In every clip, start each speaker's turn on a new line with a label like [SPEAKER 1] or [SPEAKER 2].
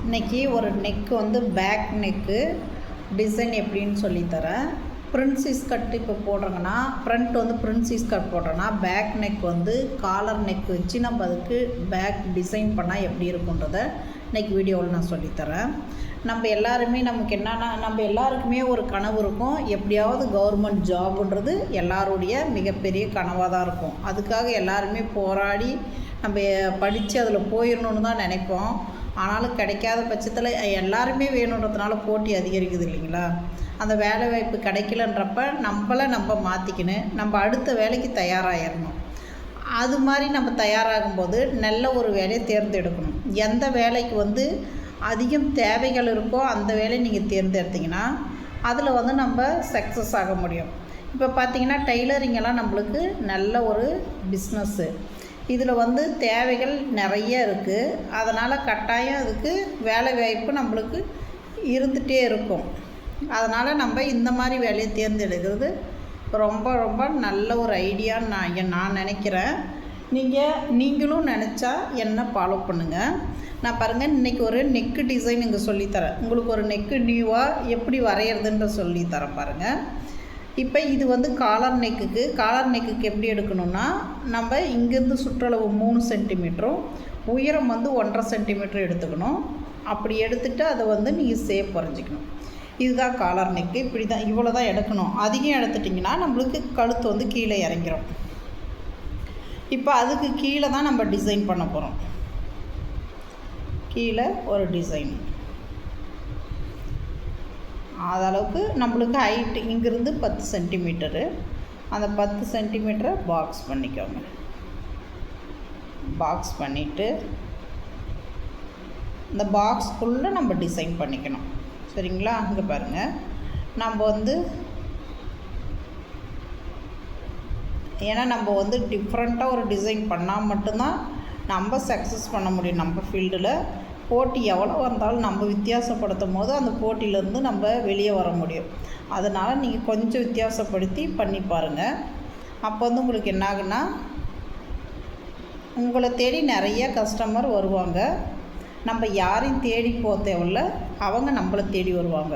[SPEAKER 1] இன்றைக்கி ஒரு நெக்கு வந்து பேக் நெக்கு டிசைன் எப்படின்னு சொல்லித்தரேன். பிரின்சஸ் கட் இப்போ போடுறோங்கன்னா ஃப்ரண்ட் வந்து பிரின்சஸ் கட் போடுறோன்னா பேக் நெக் வந்து காலர் நெக் வச்சு நம்ம அதுக்கு பேக் டிசைன் பண்ணால் எப்படி இருக்குன்றத இன்றைக்கி வீடியோவில் நான் சொல்லித்தரேன். நம்ம எல்லாருமே நமக்கு என்னென்னா நம்ம எல்லாருக்குமே ஒரு கனவு இருக்கும். எப்படியாவது கவர்மெண்ட் ஜாப்ன்றது எல்லாருடைய மிகப்பெரிய கனவாக தான் இருக்கும். அதுக்காக எல்லாருமே போராடி நம்ம படித்து அதில் போயிடணுன்னு தான் நினைப்போம். ஆனாலும் கிடைக்காத பட்சத்தில் எல்லாருமே வேணுன்றதுனால போட்டி அதிகரிக்குது இல்லைங்களா? அந்த வேலை வாய்ப்பு கிடைக்கலன்றப்ப நம்ம மாற்றிக்கின்னு நம்ம அடுத்த வேலைக்கு தயாராகிடணும். அது மாதிரி நம்ம தயாராகும்போது நல்ல ஒரு வேலையை தேர்ந்தெடுக்கணும். எந்த வேலைக்கு வந்து அதிகம் தேவைகள் இருக்கோ அந்த வேலையை நீங்கள் தேர்ந்தெடுத்திங்கன்னா அதில் வந்து நம்ம சக்ஸஸ் ஆக முடியும். இப்போ பார்த்திங்கன்னா டெய்லரிங்கெல்லாம் நம்மளுக்கு நல்ல ஒரு பிஸ்னஸ்ஸு. இதில் வந்து தேவைகள் நிறைய இருக்குது. அதனால் கட்டாயம் அதுக்கு வேலை வாய்ப்பு நம்மளுக்கு இருந்துகிட்டே இருக்கும். அதனால் நம்ம இந்த மாதிரி வேலையை தேர்ந்தெடுக்கிறது ரொம்ப ரொம்ப நல்ல ஒரு ஐடியான்னு நான் நினைக்கிறேன். நீங்களும் நினச்சா என்ன ஃபாலோ பண்ணுங்கள். நான் பாருங்கள் இன்றைக்கி ஒரு நெக்கு டிசைன் இங்கே சொல்லித்தரேன். உங்களுக்கு ஒரு நெக்கு நியூவாக எப்படி வரைகிறதுன்ற சொல்லித்தரேன் பாருங்கள். இப்போ இது வந்து காலர் நெக்குக்கு எப்படி எடுக்கணும்னா நம்ம இங்கேருந்து சுற்றளவு 3 சென்டிமீட்டரும் உயரம் வந்து 1.5 சென்டிமீட்டர் எடுத்துக்கணும். அப்படி எடுத்துகிட்டு அதை வந்து நீங்கள் சேப் வரைஞ்சிக்கணும். இதுதான் காலர் நெக்கு. இப்படி தான் இவ்வளோ தான் எடுக்கணும். அதிகம் எடுத்துட்டிங்கன்னா நம்மளுக்கு கழுத்து வந்து கீழே இறங்கிடும். இப்போ அதுக்கு கீழே தான் நம்ம டிசைன் பண்ண போகிறோம். கீழே ஒரு டிசைன் அதளவுக்கு நம்மளுக்கு ஹைட்டு இங்கேருந்து 10 சென்டிமீட்டரு. அந்த 10 சென்டிமீட்டரை பாக்ஸ் பண்ணிக்கோங்க. பாக்ஸ் பண்ணிவிட்டு இந்த பாக்ஸ்க்குள்ளே நம்ம டிசைன் பண்ணிக்கணும். சரிங்களா? அங்கே பாருங்கள், நம்ம வந்து ஏன்னா நம்ம வந்து டிஃப்ரெண்ட்டாக ஒரு டிசைன் பண்ணால் மட்டும்தான் நம்ம சக்ஸஸ் பண்ண முடியும். நம்ம ஃபீல்டில் போட்டி எவ்வளோ வந்தாலும் நம்ம வித்தியாசப்படுத்தும் போது அந்த போட்டியிலேருந்து நம்ம வெளியே வர முடியும். அதனால் நீங்கள் கொஞ்சம் வித்தியாசப்படுத்தி பண்ணி பாருங்கள். அப்போ வந்து உங்களுக்கு என்ன ஆகுன்னா உங்களை தேடி நிறைய கஸ்டமர் வருவாங்க. நம்ம யாரையும் தேடி போக தேவையில்ல, அவங்க நம்மளை தேடி வருவாங்க.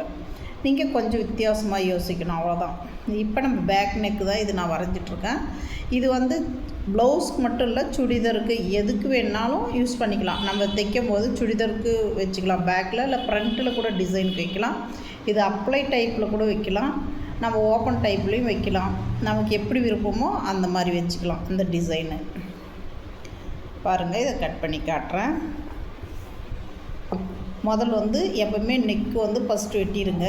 [SPEAKER 1] நீங்கள் கொஞ்சம் வித்தியாசமாக யோசிக்கணும், அவ்வளோதான். இப்போ நம்ம பேக் நெக்கு தான் இது நான் வரைஞ்சிட்ருக்கேன். இது வந்து ப்ளவுஸ்க்கு மட்டும் இல்லை, சுடிதாருக்கு எதுக்கு வேணாலும் யூஸ் பண்ணிக்கலாம். நம்ம தைக்கும் போது சுடிதாருக்கு வச்சுக்கலாம், பேக்கில் இல்லை ஃப்ரண்ட்டில் கூட டிசைனுக்கு வைக்கலாம். இது அப்ளை டைப்பில் கூட வைக்கலாம், நம்ம ஓப்பன் டைப்லேயும் வைக்கலாம். நமக்கு எப்படி விருப்பமோ அந்த மாதிரி வச்சுக்கலாம். இந்த டிசைனு பாருங்கள், இதை கட் பண்ணி காட்டுறேன். முதல்ல வந்து எப்போவுமே நெக்கு வந்து ஃபஸ்ட்டு வெட்டிடுங்க.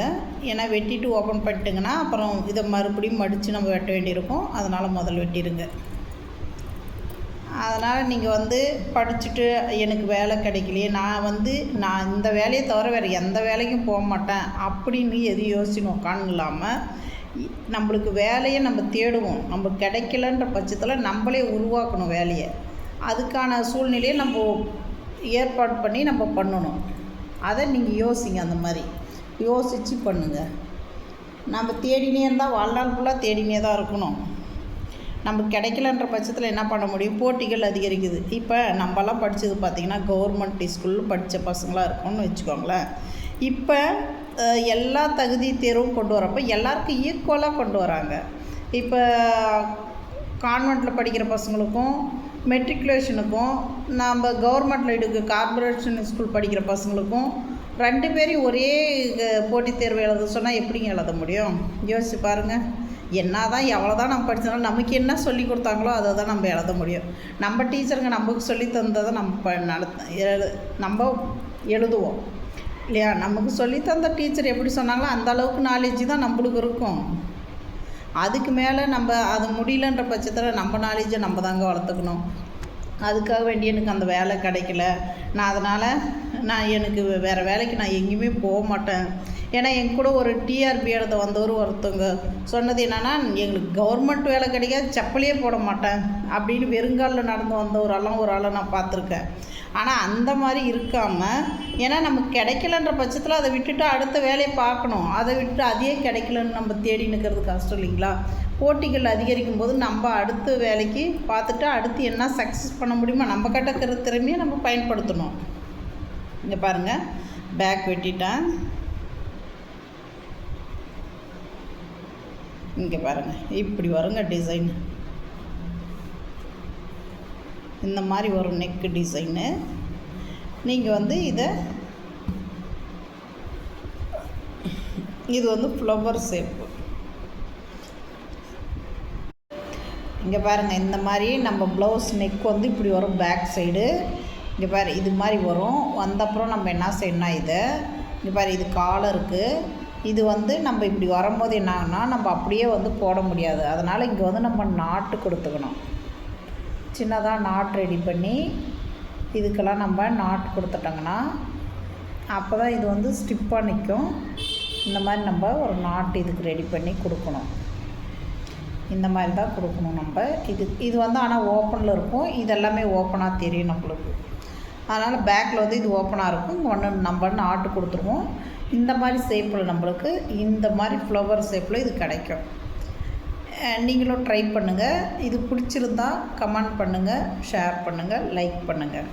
[SPEAKER 1] ஏன்னா வெட்டிட்டு ஓப்பன் பண்ணிட்டுங்கன்னா அப்புறம் இதை மறுபடியும் மடித்து நம்ம வெட்ட வேண்டியிருக்கும். அதனால் முதல்ல வெட்டிடுங்க. அதனால் நீங்கள் வந்து படிச்சுட்டு எனக்கு வேலை கிடைக்கலையே, நான் இந்த வேலையை தவிர வேறு எந்த வேலைக்கும் போக மாட்டேன் அப்படின்னு எதுவும் யோசிச்சு உட்காந்துலாமல் நம்மளுக்கு வேலையை நம்ம தேடுவோம். நம்ம கிடைக்கலன்ற பட்சத்தில் நம்மளே உருவாக்கணும் வேலையை. அதுக்கான சூழ்நிலையை நம்ம ஏற்பாடு பண்ணி நம்ம பண்ணணும். அதை நீங்கள் யோசிங்க. அந்த மாதிரி யோசித்து பண்ணுங்கள். நம்ம தேடினே இருந்தால் வாழ்நாள் ஃபுல்லாக தேடினே தான் இருக்கணும். நம்ம கிடைக்கலன்ற பட்சத்தில் என்ன பண்ண முடியும்? போட்டிகள் அதிகரிக்குது. இப்போ நம்மலாம் படித்தது பார்த்திங்கன்னா கவர்மெண்ட் ஸ்கூலில் படித்த பசங்களாக இருக்கணும்னு வச்சுக்கோங்களேன். இப்போ எல்லா தகுதி தேர்வும் கொண்டு வரப்போ எல்லாருக்கும் ஈக்குவலாக கொண்டு வராங்க. இப்போ கான்வெண்ட்டில் படிக்கிற பசங்களுக்கும் மெட்ரிகுலேஷனுக்கும் நம்ம கவர்மெண்ட்டில் கார்பரேஷன் ஸ்கூல் படிக்கிற பசங்களுக்கும் 2 பேரையும் ஒரே போட்டித் தேர்வு எழுத சொன்னால் எப்படிங்க எழுத முடியும்? யோசிச்சு பாருங்கள். என்ன தான் எவ்வளோ தான் நம்ம படித்தாலும் நமக்கு என்ன சொல்லி கொடுத்தாங்களோ அதை தான் நம்ம எழுத முடியும். நம்ம டீச்சருங்க நமக்கு சொல்லி தந்ததை நம்ம எழுதுவோம் இல்லையா? நமக்கு சொல்லி தந்த டீச்சர் எப்படி சொன்னாங்களோ அந்த அளவுக்கு நாலேஜ் தான் நம்மளுக்கு இருக்கும். அதுக்கு மேலே நம்ம அது முடியலன்ற பட்சத்தில் நம்ம நாலேஜை நம்ம தாங்க வளர்த்துக்கணும். அதுக்காக வேண்டி எனக்கு அந்த வேலை கிடைக்கல, அதனால் எனக்கு வேறு வேலைக்கு நான் எங்கேயுமே போக மாட்டேன். ஏன்னா என் கூட ஒரு டிஆர்பி எழுத ஒருத்தவங்க சொன்னது என்னென்னா, எங்களுக்கு கவர்மெண்ட் வேலை கிடைக்காது, செப்பலையே போட மாட்டேன் அப்படின்னு வெறுங்காலில் நடந்து வந்த ஒரு ஆளை நான் பார்த்துருக்கேன். ஆனால் அந்த மாதிரி இருக்காமல், ஏன்னா நமக்கு கிடைக்கலன்ற பட்சத்தில் அதை விட்டுட்டு அடுத்த வேலையை பார்க்கணும். அதை விட்டுட்டு அதே கிடைக்கலன்னு நம்ம தேடி நிற்கிறது கஷ்டம் இல்லைங்களா? போட்டிகள் அதிகரிக்கும் போது நம்ம அடுத்த வேலைக்கு பார்த்துட்டு அடுத்து என்ன சக்ஸஸ் பண்ண முடியுமோ நம்ம கிட்ட இருக்கிற திறமையை நம்ம பயன்படுத்தணும். இங்கே பாருங்கள், பேக் வெட்டிட்டேன். இங்கே பாருங்கள், இப்படி வருங்க டிசைன். இந்த மாதிரி வரும் நெக்கு டிசைனு. நீங்கள் இது வந்து ஃப்ளவர் ஷேப்பு. இங்கே பாருங்கள், இந்த மாதிரி நம்ம ப்ளவுஸ் நெக் வந்து இப்படி வரும் பேக் சைடு. இங்கே பாரு, இது மாதிரி வரும். வந்தப்புறம் நம்ம என்ன செய்யணும்னா இங்கே பாரு, இது காலருக்கு. இது வந்து நம்ம இப்படி வரும்போது என்ன ஆகுனா, நம்ம அப்படியே வந்து போட முடியாது. அதனால் இங்கே வந்து நம்ம நாட்டு கொடுத்துக்கணும். சின்னதாக நாட் ரெடி பண்ணி இதுக்கெல்லாம் நம்ம நாட்டு கொடுத்துட்டோங்கன்னா அப்போ தான் இது வந்து ஸ்டிப்பாக நிற்கும். இந்த மாதிரி நம்ம ஒரு நாட்டு இதுக்கு ரெடி பண்ணி கொடுக்கணும். இந்த மாதிரி தான் கொடுக்கணும் நம்ம. இது வந்து ஆனால் ஓப்பனில் இருக்கும். இதெல்லாமே ஓப்பனாக தெரியும் நம்மளுக்கு. அதனால் பேக்கில் வந்து இது ஓப்பனாக இருக்கும். ஒன்று நம்ம நாட்டு கொடுத்துருவோம். இந்த மாதிரி ஷேப்பில் நம்மளுக்கு இந்த மாதிரி ஃப்ளவர் ஷேப்பில் இது கிடைக்கும். நீங்களும் ட்ரை பண்ணுங்கள். இது பிடிச்சிருந்தா கமெண்ட் பண்ணுங்கள், ஷேர் பண்ணுங்கள், லைக் பண்ணுங்கள்.